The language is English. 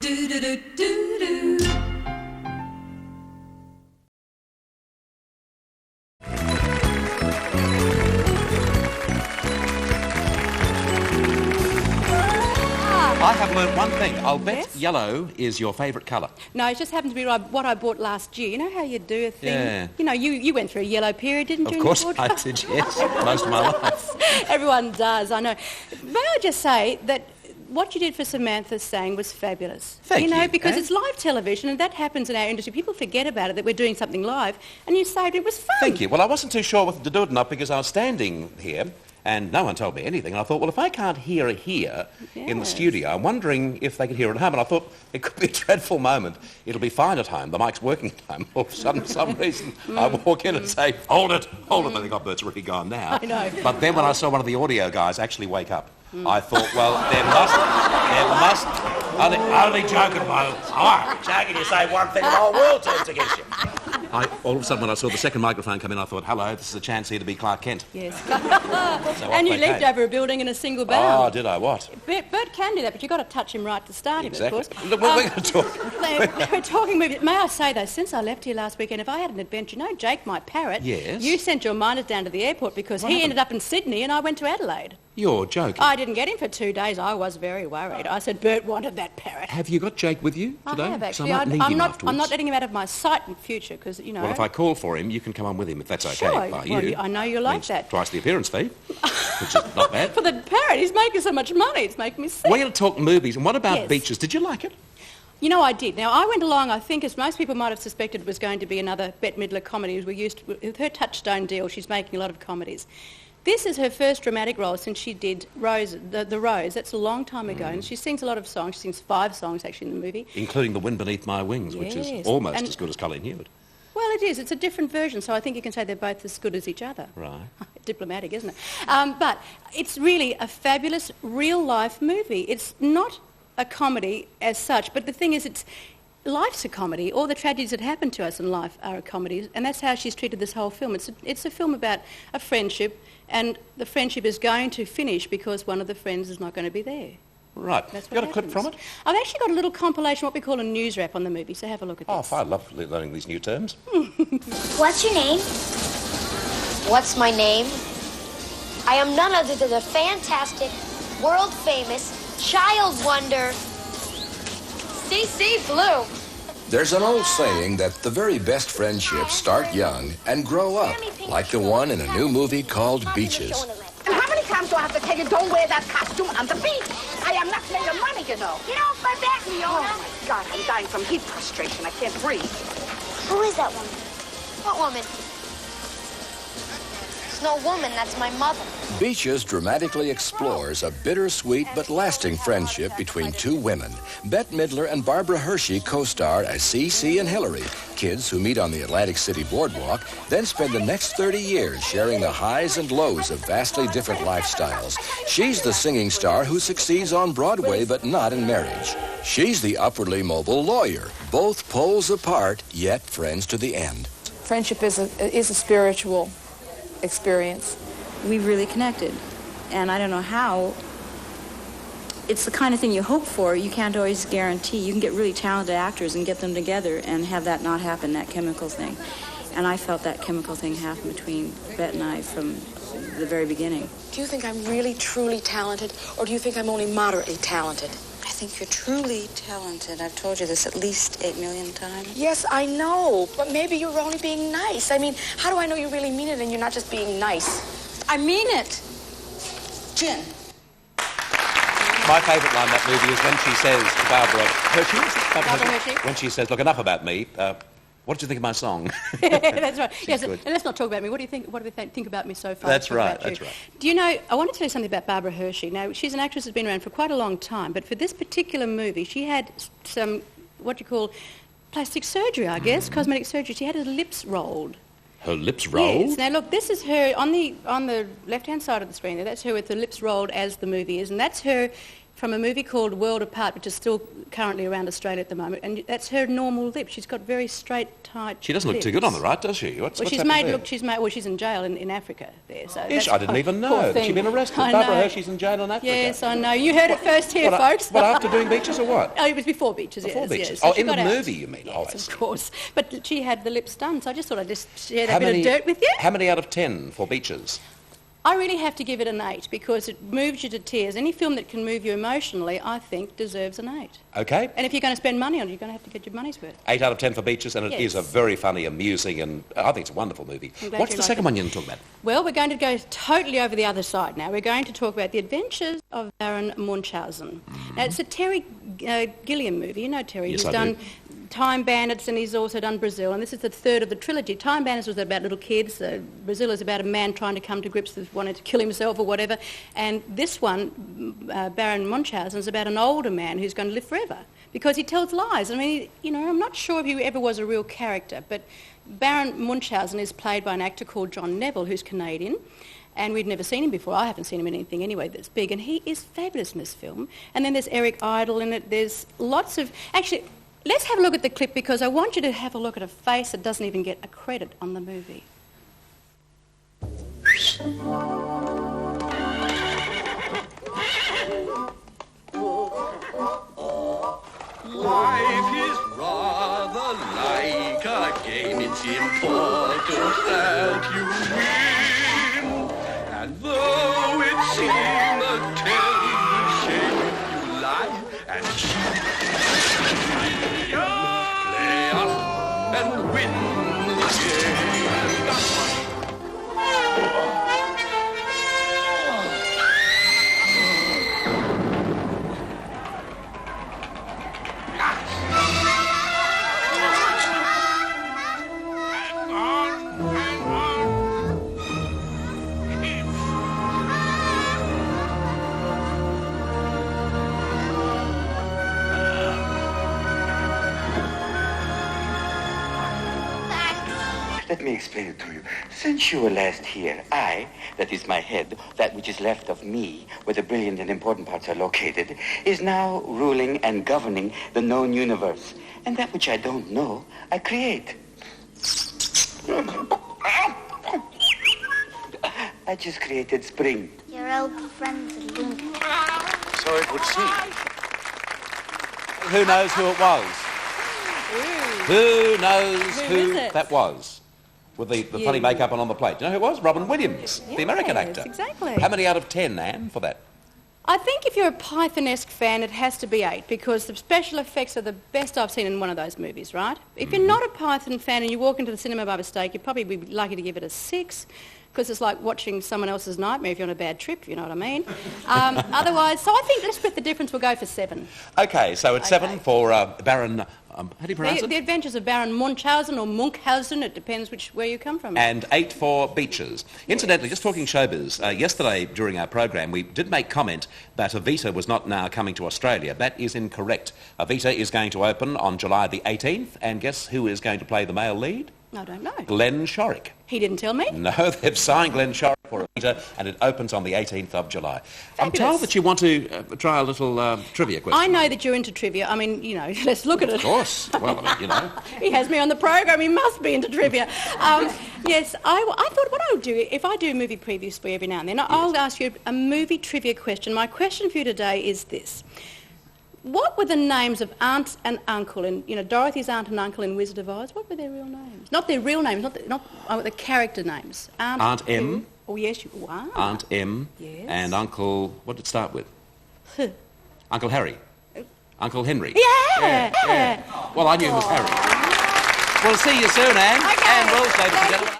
Do do do do do. I have learned one thing. I'll bet yellow is your favourite colour. No, it just happened to be what I bought last year. You know how you do a thing? Yeah. You know, you went through a yellow period, didn't you? Of course I did, yes. Most of my life. Everyone does, I know. May I just say that what you did for Samantha Sang was fabulous. Thank you. You know, because it's live television and that happens in our industry. People forget about it, that we're doing something live, and you saved it. It was fun. Thank you. Well, I wasn't too sure whether to do it or not because I was standing here and no one told me anything. And I thought, well, if I can't hear it here in the studio, I'm wondering if they could hear it at home. And I thought it could be a dreadful moment. It'll be fine at home. The mic's working at home. Or for some reason, I walk in and say, hold it. I think, oh, Bert's already gone now. I know. But then when I saw one of the audio guys actually wake up, I thought, well, there must, only joking, Michael. Oh, joking, you say one thing, the whole world turns against you. All of a sudden, when I saw the second microphone come in, I thought, hello, this is a chance here to be Clark Kent. Yes. And you leaped over a building in a single bound. Oh, did I? What? Bert can do that, but you've got to touch him right to start him, of course. Look, we're going to talk. We're talking movies. May I say, though, since I left here last weekend, if I had an adventure, you know Jake, my parrot, yes. You sent your minders down to the airport because he ended up in Sydney and I went to Adelaide. You're joking. I didn't get him for 2 days. I was very worried. I said, Bert wanted that parrot. Have you got Jake with you today? I have, actually. So I might need him afterwards. I'm not letting him out of my sight in future because, you know... Well, if I call for him, you can come on with him if that's okay by you. Well, I know you like that. Twice the appearance fee, which is not bad. For the parrot, he's making so much money. It's making me sick. We're going to talk movies. And what about Beaches? Did you like it? You know, I did. Now, I went along, I think, as most people might have suspected, it was going to be another Bette Midler comedy. With her Touchstone deal, she's making a lot of comedies. This is her first dramatic role since she did Rose, the Rose. That's a long time ago. And she sings a lot of songs. She sings 5 songs, actually, in the movie. Including The Wind Beneath My Wings, which is almost as good as Colleen Hewitt. Well, it is. It's a different version, so I think you can say they're both as good as each other. Right. Diplomatic, isn't it? But it's really a fabulous real-life movie. It's not a comedy as such, but the thing is, life's a comedy. All the tragedies that happen to us in life are a comedy, and that's how she's treated this whole film. It's a film about a friendship, and the friendship is going to finish because one of the friends is not going to be there. Right. That's you got a clip from it? I've actually got a little compilation, what we call a news wrap on the movie, so have a look at this. Oh, I love learning these new terms. What's your name? What's my name? I am none other than the fantastic, world-famous, child wonder, CC Blue. There's an old saying that the very best friendships start young and grow up, like the one in a new movie called Beaches. And how many times do I have to tell you, don't wear that costume on the beach? I am not made of money, you know. Get off my back, Leona. Oh, my God, I'm dying from heat frustration. I can't breathe. Who is that woman? What woman? It's no woman, that's my mother. Beaches dramatically explores a bittersweet but lasting friendship between two women. Bette Midler and Barbara Hershey co-star as Cece and Hillary, kids who meet on the Atlantic City boardwalk, then spend the next 30 years sharing the highs and lows of vastly different lifestyles. She's the singing star who succeeds on Broadway but not in marriage. She's the upwardly mobile lawyer, both poles apart, yet friends to the end. Friendship is a spiritual experience. We really connected, and I don't know how. It's the kind of thing you hope for. You can't always guarantee. You can get really talented actors and get them together and have that not happen, that chemical thing. And I felt that chemical thing happen between Bette and I from the very beginning. Do you think I'm really, truly talented, or do you think I'm only moderately talented? I think you're truly talented. I've told you this at least 8 million times. Yes, I know, but maybe you're only being nice. I mean, how do I know you really mean it and you're not just being nice? I mean it. Jen. My favourite line in that movie is when she says to Barbara Hershey, when she says, look, enough about me. What did you think of my song? That's right. Yes, and let's not talk about me. What do you think? What do they think about me so far? That's right. That's right. Do you know? I want to tell you something about Barbara Hershey. Now, she's an actress who's been around for quite a long time, but for this particular movie, she had some what you call plastic surgery, I guess, cosmetic surgery. She had her lips rolled. Her lips rolled? Yes. Now, look, this is her on the left-hand side of the screen there. That's her with the lips rolled as the movie is, and that's her from a movie called World Apart, which is still currently around Australia at the moment, and that's her normal lip. She's got very straight, tight. She doesn't look too good on the right, does she? What's she's happened made there? look. She's in jail in Africa there. So Yes, that's I didn't even poor know. thing. She's been arrested. I Barbara know. Hershey's in jail in Africa. Yes, I know. You heard it first here, folks. What, after doing Beaches or what? Oh, it was before Beaches. Before yes, Beaches. yes. So Oh, she in the got out. movie, you mean? Yes, Oh, I see. of course. But she had the lips done, so I just thought I'd just share that How bit many, of dirt with you. How many out of 10 for Beaches? I really have to give it an 8 because it moves you to tears. Any film that can move you emotionally, I think, deserves an 8. Okay. And if you're going to spend money on it, you're going to have to get your money's worth. 8 out of 10 for Beaches, and it is a Yes. very funny, amusing, and I think it's a wonderful movie. I'm glad What's you the like second it. one you're going to talk about? Well, we're going to go totally over the other side now. We're going to talk about The Adventures of Baron Munchausen. Now, it's a Terry Gilliam movie. You know Terry. Yes, He's I done do. Time Bandits and he's also done Brazil, and this is the third of the trilogy. Time Bandits was about little kids. Brazil is about a man trying to come to grips with wanting to kill himself or whatever. And this one, Baron Munchausen, is about an older man who's going to live forever because he tells lies. I mean, I'm not sure if he ever was a real character, but Baron Munchausen is played by an actor called John Neville, who's Canadian. And we'd never seen him before. I haven't seen him in anything anyway that's big. And he is fabulous in this film. And then there's Eric Idle in it. There's lots of... Actually, let's have a look at the clip because I want you to have a look at a face that doesn't even get a credit on the movie. Life is rather like a game. It's important that you win. And though it seems a terrible shame if you lie and cheat, play up and win the Let me explain it to you. Since you were last here, I, that is my head, that which is left of me, where the brilliant and important parts are located, is now ruling and governing the known universe. And that which I don't know, I create. I just created spring. Your old friend's a loon. So it would seem. Who knows who it was? Who knows Who is it? that was? With the funny makeup on the plate. Do you know who it was? Robin Williams, the American Yes, actor. exactly. How many out of 10, Anne, for that? I think if you're a Python-esque fan, it has to be 8 because the special effects are the best I've seen in one of those movies, right? If you're not a Python fan and you walk into the cinema by mistake, you'd probably be lucky to give it a 6 because it's like watching someone else's nightmare if you're on a bad trip, if you know what I mean. Otherwise, so I think let's split the difference. We'll go for 7. Okay, so it's 7 for Baron... how do you pronounce The it? Adventures of Baron Munchausen or Munchausen, it depends where you come from. And 8 for Beaches. Incidentally, just talking showbiz, yesterday during our program we did make comment that Evita was not now coming to Australia. That is incorrect. Evita is going to open on July the 18th, and guess who is going to play the male lead? I don't know. Glenn Shorrock. He didn't tell me. No, they've signed Glenn Shorrock for Evita, and it opens on the 18th of July. I'm Fabulous. told that you want to try a little trivia question. I know that you're into trivia. I mean, let's look at it. Of course. Well, I mean, He has me on the program. He must be into trivia. Yes, I thought what I would do, if I do movie previews for you every now and then, I'll ask you a movie trivia question. My question for you today is this. What were the names of aunt and uncle in, Dorothy's aunt and uncle in Wizard of Oz? What were their real names? Not their real names, not the character names. Aunt M. Oh, yes, wow. Aunt M. Yes. And Uncle... What did it start with? Uncle Harry. Uncle Henry. Yeah. Well, I knew it was Harry. We'll see you soon, Anne. Okay. And we'll, ladies and gentlemen...